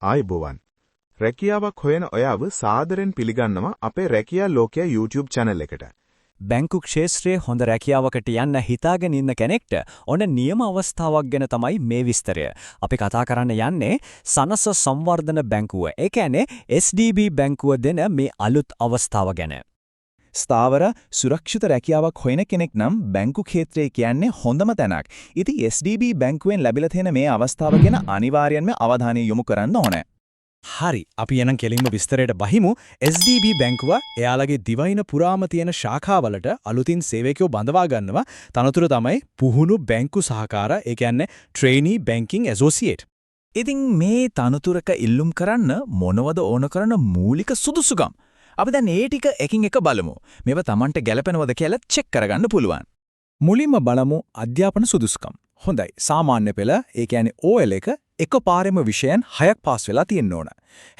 ආයුබෝවන්. රැකියාවක් හොයන ඔයාව සාදරෙන් පිළිගන්නවා අපේ රැකියා ලෝකයා YouTube channel එකට. බැංකු ක්ෂේත්‍රයේ හොඳ රැකියාවකට යන්න හිතාගෙන ඉන්න කෙනෙක්ට ඔන්න නියම අවස්ථාවක් ගැන තමයි මේ විස්තරය. අපි කතා කරන්න යන්නේ සනස සංවර්ධන බැංකුව. ඒ කියන්නේ SDB බැංකුව දෙන මේ අලුත් අවස්ථාව ගැන. ස්ථාවර සුරක්ෂිත රැකියාවක් හොයන කෙනෙක් නම් බැංකු ක්ෂේත්‍රය කියන්නේ හොඳම තැනක්. ඉතින් SDB බැංකුවෙන් ලැබිලා තියෙන මේ අවස්ථාව ගැන අනිවාර්යයෙන්ම අවධානය යොමු කරන්න ඕනේ. හරි අපි එනම් කෙලින්ම විස්තරයට බහිමු. SDB බැංකුව එයාලගේ දිවයින පුරාම තියෙන ශාඛාවලට අලුතින් සේවකයෝ බඳවා ගන්නවා. තනතුර තමයි පුහුණු බැංකු සහකාර, ඒ කියන්නේ trainee banking associate. ඉතින් මේ තනතුරක ඉල්ලුම් කරන්න මොනවද ඕන කරන මූලික සුදුසුකම්? අපි දැන් ඒ ටික එකින් එක බලමු. මේව Tamanට ගැලපෙනවද කියලා චෙක් කරගන්න පුළුවන්. මුලින්ම බලමු අධ්‍යාපන සුදුසුකම්. හොඳයි. සාමාන්‍ය පෙළ, ඒ කියන්නේ OL එක එකපාරෙම විෂයන් 6ක් පාස් වෙලා තියෙන්න ඕන.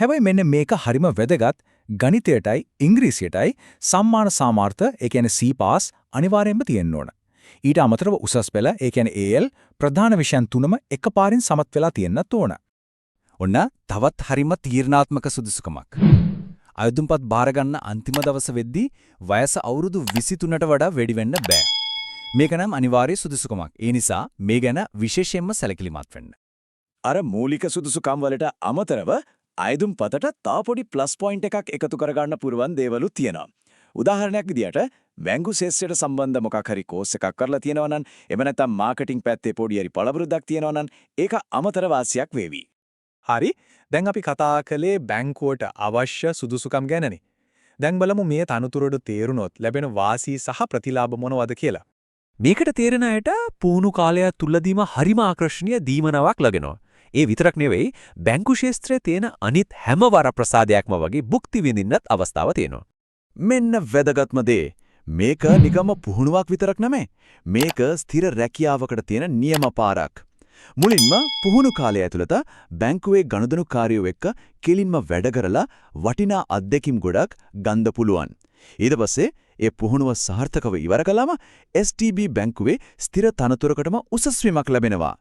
හැබැයි මෙන්න මේක හරිම වැදගත්. ගණිතයටයි ඉංග්‍රීසියටයි සම්මාන සාමාර්ථ, ඒ කියන්නේ C පාස් අනිවාර්යයෙන්ම තියෙන්න ඕන. ඊට අමතරව උසස් පෙළ, ඒ කියන්නේ AL ප්‍රධාන විෂයන් 3ම එකපාරින් සමත් වෙලා තියෙන්නත් ඕන. ඔන්න තවත් හරිම තීරණාත්මක සුදුසුකමක්. අයදුම්පත් බාර ගන්න අන්තිම දවස වෙද්දී වයස අවුරුදු 23ට වඩා වැඩි වෙන්න බෑ. මේක නම් අනිවාර්ය සුදුසුකමක්. ඒ නිසා මේ ගැන විශේෂයෙන්ම සැලකිලිමත් වෙන්න. අර මූලික සුදුසුකම් වලට අමතරව අයදුම්පතට තා පොඩි ප්ලස් පොයින්ට් එකක් එකතු කරගන්න පුරුවන් දේවලුත් තියෙනවා. උදාහරණයක් විදියට බැංකු ශාස්ත්‍රයට සම්බන්ධ මොකක් හරි කෝස් එකක් කරලා තියෙනවා නම්, එහෙම නැත්නම් මාකටිං පැත්තේ පොඩි හරි පළවුරුද්දක් තියෙනවා නම් ඒක අමතර වාසියක් වේවි. හරි. දැන් අපි කතා කළේ බැංකුවට අවශ්‍ය සුදුසුකම් ගැනනේ. දැන් බලමු මේ තනතුරට තේරුනොත් ලැබෙන වාසි සහ ප්‍රතිලාභ මොනවද කියලා. මේකට තේරෙන අයට පුහුණු කාලය තුලදීම හරිම ආකර්ෂණීය දීමනාවක් ලැබෙනවා. ඒ විතරක් නෙවෙයි බැංකු ශාස්ත්‍රයේ තියෙන අනිත් හැම වරප්‍රසාදයක්ම වගේ භුක්ති විඳින්නත් අවස්ථාව තියෙනවා. මෙන්න වැදගත්ම දේ. මේක නිකම්ම පුහුණුවක් විතරක් නෙමෙයි. මේක ස්ථිර රැකියාවකට තියෙන නියම පාරක්. මුලින්ම පුහුණු කාලය ඇතුළත බැංකුවේ ගනුදෙනුකාරයෝ එක්ක කෙලින්ම වැඩ කරලා වටිනා අත්දැකීම් ගොඩක් ගන්න පුළුවන්. ඊට පස්සේ ඒ පුහුණුව සාර්ථකව ඉවර කළාම SDB බැංකුවේ ස්ථිර තනතුරකටම උසස් වීමක් ලැබෙනවා.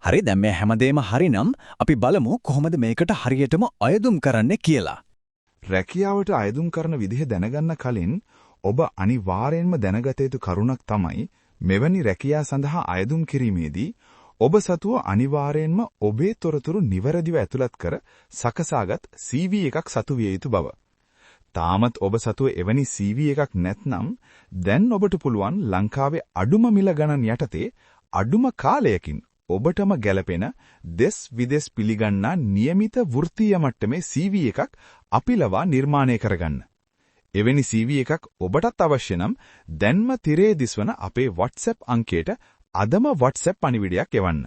හරි, දැන් මේ හැමදේම හරිනම් අපි බලමු කොහොමද මේකට හරියටම අයදුම් කරන්නේ කියලා. රැකියාවට අයදුම් කරන විදිහ දැනගන්න කලින් ඔබ අනිවාර්යෙන්ම දැනගත යුතු කරුණක් තමයි මෙවැනි රැකියා සඳහා අයදුම් කිරීමේදී ඔබ සතුව අනිවාර්යෙන්ම ඔබේ තොරතුරු නිවැරදිව ඇතුළත් කර සකසාගත් CV එකක් සතු විය යුතු බව. තාමත් ඔබ සතුව එවැනි CV එකක් නැත්නම් දැන් ඔබට පුළුවන් ලංකාවේ අඩුම මිල ගණන් යටතේ අඩුම කාලයකින් ඔබටම ගැළපෙන දෙස් විදෙස් පිළිගන්නා નિયમિત වෘත්තීය මට්ටමේ CV එකක් අපි ලවා නිර්මාණය කරගන්න. එවැනි CV එකක් ඔබටත් අවශ්‍ය නම් දැන්ම තිරේ දිස්වන අපේ WhatsApp අංකයට අදම WhatsApp පණිවිඩයක් එවන්න.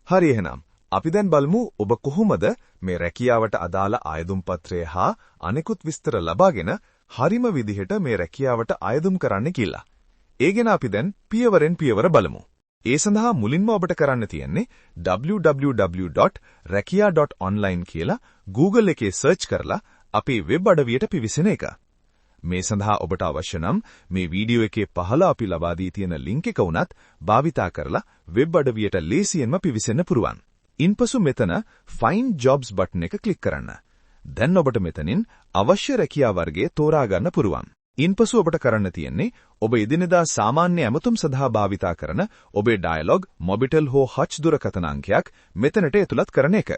හරි එහෙනම් අපි දැන් බලමු ඔබ කොහොමද මේ රැකියාවට අදාළ අයදුම් පත්‍රය හා අනෙකුත් විස්තර ලබාගෙන හරිම විදිහට මේ රැකියාවට අයදුම් කරන්න කියලා. ඒ ගැන අපි දැන් පියවරෙන් පියවර බලමු. ඒ සඳහා මුලින්ම ඔබට කරන්න තියෙන්නේ www.rakia.online කියලා Google එකේ සර්ච් කරලා අපේ වෙබ් අඩවියට පිවිසෙන එක. මේ සඳහා ඔබට අවශ්‍ය නම් මේ වීඩියෝ එකේ පහළ අපි ලබා දී තියෙන ලින්ක් එක උනත් භාවිතා කරලා වෙබ් අඩවියට ලේසියෙන්ම පිවිසෙන්න පුරුවන්. ඉන්පසු මෙතන Find Jobs බටන් එක ක්ලික් කරන්න. දැන් ඔබට මෙතනින් අවශ්‍ය රැකියා වර්ගය තෝරා ගන්න පුරුවන්. ඉන්පසු ඔබට කරන්න තියෙන්නේ ඔබ එදිනෙදා සාමාන්‍ය ඇමතුම් සඳහා භාවිතා කරන ඔබේ ඩයලොග්, මොබිටෙල් හෝ හච් දුරකථන අංකයක් මෙතනට ඇතුළත් කරන එක.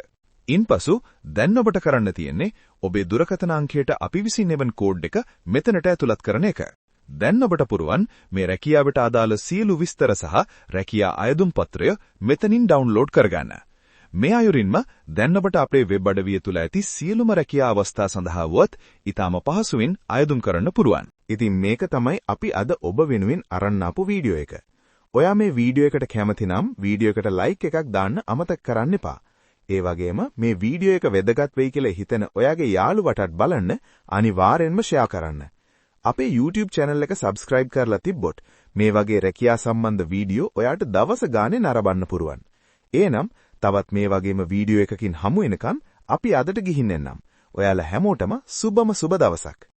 ඉන්පසු දැන් ඔබට කරන්න තියෙන්නේ ඔබේ දුරකථන අංකයට අපි විසින් එවන කෝඩ් එක මෙතනට ඇතුළත් කරන එක. දැන් ඔබට පුරුවන් මේ රැකියාවට අදාළ සියලු විස්තර සහ රැකියා අයදුම් පත්‍රය මෙතනින් ඩවුන්ලෝඩ් කරගන්න. මේ අයුරින්ම දැන් ඔබට අපේ වෙබ් අඩවිය තුල ඇති සියලුම රැකියා අවස්ථා සඳහා වුවත් ඊටම පහසුවෙන් අයදුම් කරන්න පුරුවන්. ඉතින් මේක තමයි අපි අද ඔබ වෙනුවෙන් අරන් ආපු වීඩියෝ එක. ඔයා මේ වීඩියෝ එකට කැමති නම් වීඩියෝ එකට ලයික් එකක් දාන්න අමතක කරන්න එපා. ඒ වගේම මේ වීඩියෝ එක වැදගත් වෙයි කියලා හිතන ඔයාගේ යාළුවටත් බලන්න අනිවාර්යෙන්ම ෂෙයා කරන්න. අපේ YouTube channel එක subscribe කරලා තිබ්බොත් මේ වගේ රැකියා සම්බන්ධ වීඩියෝ ඔයාට දවස ගානේ නරඹන්න පුරුවන්. එහෙනම් තවත් මේ වගේම වීඩියෝ එකකින් හමු වෙනකන් අපි අදට ගිහින් එන්නම්. ඔයාලා හැමෝටම සුබම සුබ දවසක්.